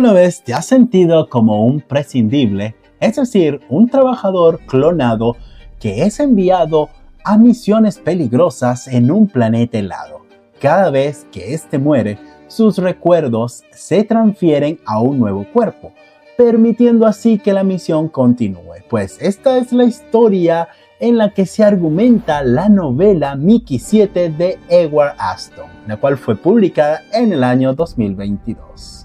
¿Alguna vez te has sentido como un prescindible, es decir, un trabajador clonado que es enviado a misiones peligrosas en un planeta helado? Cada vez que éste muere, sus recuerdos se transfieren a un nuevo cuerpo, permitiendo así que la misión continúe. Pues esta es la historia en la que se argumenta la novela Mickey 7 de Edward Aston, la cual fue publicada en el año 2022.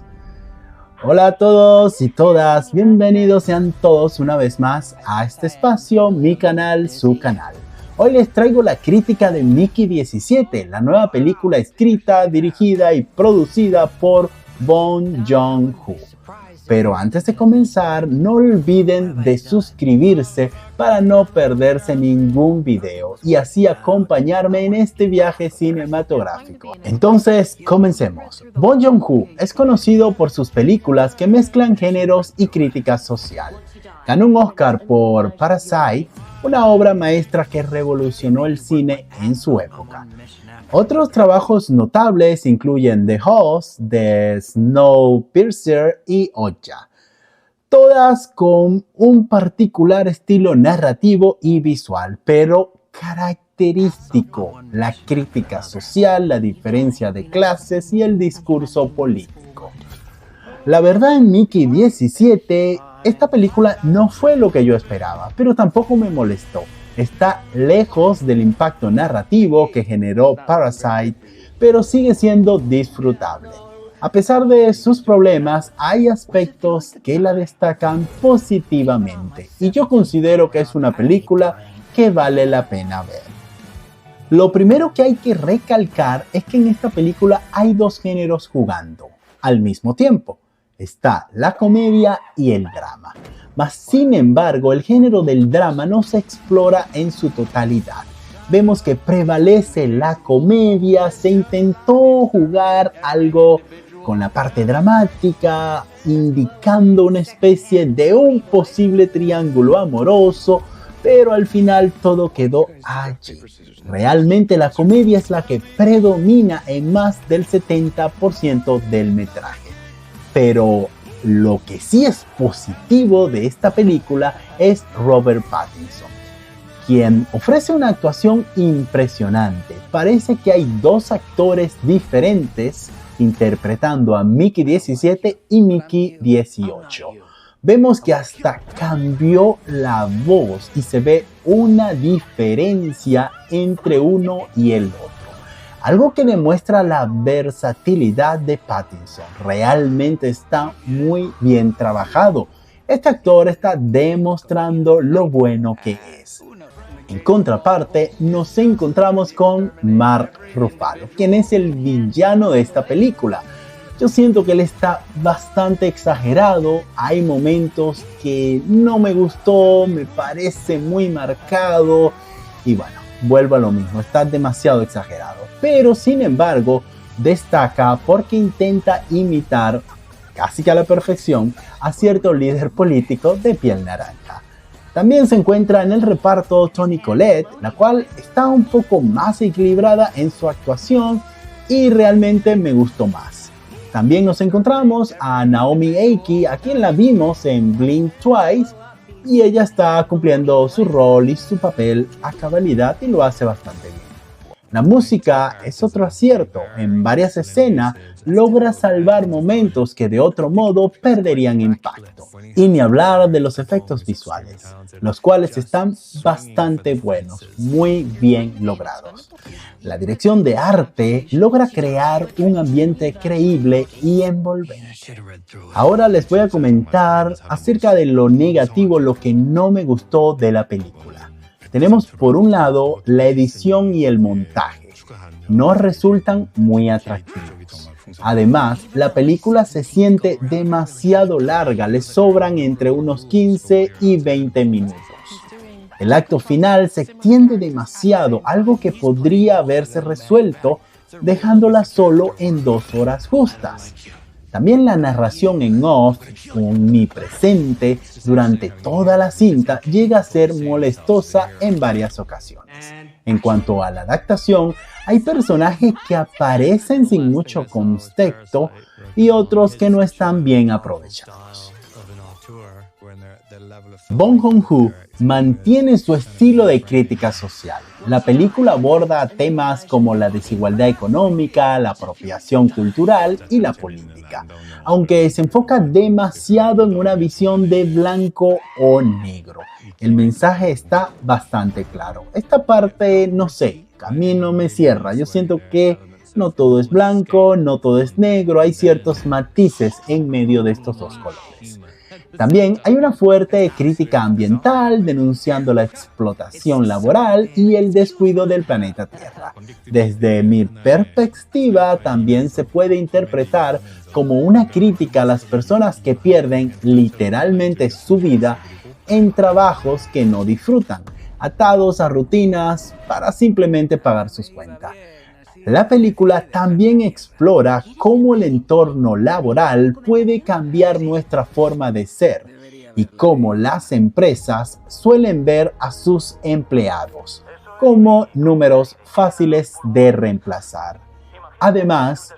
Hola a todos y todas, bienvenidos sean todos una vez más a este espacio, mi canal, su canal. Hoy les traigo la crítica de Mickey 17, la nueva película escrita, dirigida y producida por Bong Joon-ho. Pero antes de comenzar, no olviden de suscribirse para no perderse ningún video y así acompañarme en este viaje cinematográfico. Entonces, comencemos. Bong Joon-ho es conocido por sus películas que mezclan géneros y crítica social. Ganó un Oscar por Parasite, una obra maestra que revolucionó el cine en su época. Otros trabajos notables incluyen The Host, The Snowpiercer y Okja, todas con un particular estilo narrativo y visual, pero característico: la crítica social, la diferencia de clases y el discurso político. La verdad, en Mickey 17, esta película no fue lo que yo esperaba, pero tampoco me molestó. Está lejos del impacto narrativo que generó Parasite, pero sigue siendo disfrutable. A pesar de sus problemas, hay aspectos que la destacan positivamente, y yo considero que es una película que vale la pena ver. Lo primero que hay que recalcar es que en esta película hay dos géneros jugando al mismo tiempo. Está la comedia y el drama. Mas, sin embargo, el género del drama no se explora en su totalidad. Vemos que prevalece la comedia, se intentó jugar algo con la parte dramática, indicando una especie de un posible triángulo amoroso, pero al final todo quedó allí. Realmente la comedia es la que predomina en más del 70% del metraje. Pero lo que sí es positivo de esta película es Robert Pattinson, quien ofrece una actuación impresionante. Parece que hay dos actores diferentes interpretando a Mickey 17 y Mickey 18. Vemos que hasta cambió la voz y se ve una diferencia entre uno y el otro. Algo que demuestra la versatilidad de Pattinson. Realmente está muy bien trabajado. Este actor está demostrando lo bueno que es. En contraparte, nos encontramos con Mark Ruffalo, quien es el villano de esta película. Yo siento que él está bastante exagerado. Hay momentos que no me gustó, me parece muy marcado y bueno, vuelvo a lo mismo, está demasiado exagerado. Pero sin embargo, destaca porque intenta imitar casi que a la perfección a cierto líder político de piel naranja. También se encuentra en el reparto Toni Collette, la cual está un poco más equilibrada en su actuación y realmente me gustó más. También nos encontramos a Naomi Ackie, a quien la vimos en Blink Twice, y ella está cumpliendo su rol y su papel a cabalidad y lo hace bastante bien. La música es otro acierto. En varias escenas logra salvar momentos que de otro modo perderían impacto. Y ni hablar de los efectos visuales, los cuales están bastante buenos, muy bien logrados. La dirección de arte logra crear un ambiente creíble y envolvente. Ahora les voy a comentar acerca de lo negativo, lo que no me gustó de la película. Tenemos por un lado la edición y el montaje. No resultan muy atractivos. Además, la película se siente demasiado larga, le sobran entre unos 15 y 20 minutos. El acto final se extiende demasiado, algo que podría haberse resuelto dejándola solo en 2 horas justas. También la narración en off, omnipresente durante toda la cinta, llega a ser molestosa en varias ocasiones. En cuanto a la adaptación, hay personajes que aparecen sin mucho contexto, y otros que no están bien aprovechados. Bong Joon-ho mantiene su estilo de crítica social. La película aborda temas como la desigualdad económica, la apropiación cultural y la política, aunque se enfoca demasiado en una visión de blanco o negro. El mensaje está bastante claro. Esta parte, no sé, a mí no me cierra. Yo siento que no todo es blanco, no todo es negro, hay ciertos matices en medio de estos dos colores. También hay una fuerte crítica ambiental denunciando la explotación laboral y el descuido del planeta Tierra. Desde mi perspectiva, también se puede interpretar como una crítica a las personas que pierden literalmente su vida en trabajos que no disfrutan, atados a rutinas para simplemente pagar sus cuentas. La película también explora cómo el entorno laboral puede cambiar nuestra forma de ser y cómo las empresas suelen ver a sus empleados como números fáciles de reemplazar. Además,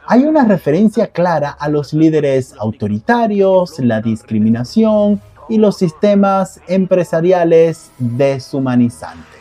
hay una referencia clara a los líderes autoritarios, la discriminación y los sistemas empresariales deshumanizantes.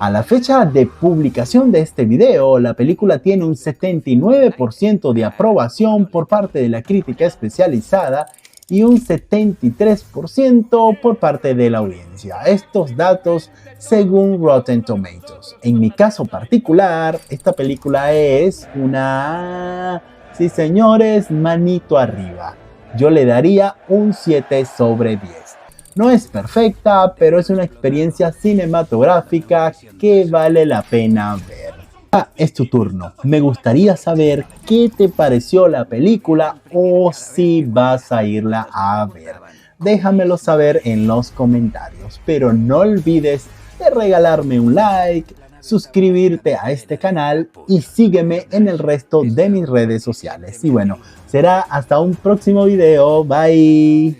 A la fecha de publicación de este video, la película tiene un 79% de aprobación por parte de la crítica especializada y un 73% por parte de la audiencia. Estos datos según Rotten Tomatoes. En mi caso particular, esta película es una... sí señores, manito arriba. Yo le daría un 7 sobre 10. No es perfecta, pero es una experiencia cinematográfica que vale la pena ver. Es tu turno. Me gustaría saber qué te pareció la película o si vas a irla a ver. Déjamelo saber en los comentarios, pero no olvides de regalarme un like, suscribirte a este canal y sígueme en el resto de mis redes sociales. Y bueno, será hasta un próximo video. Bye.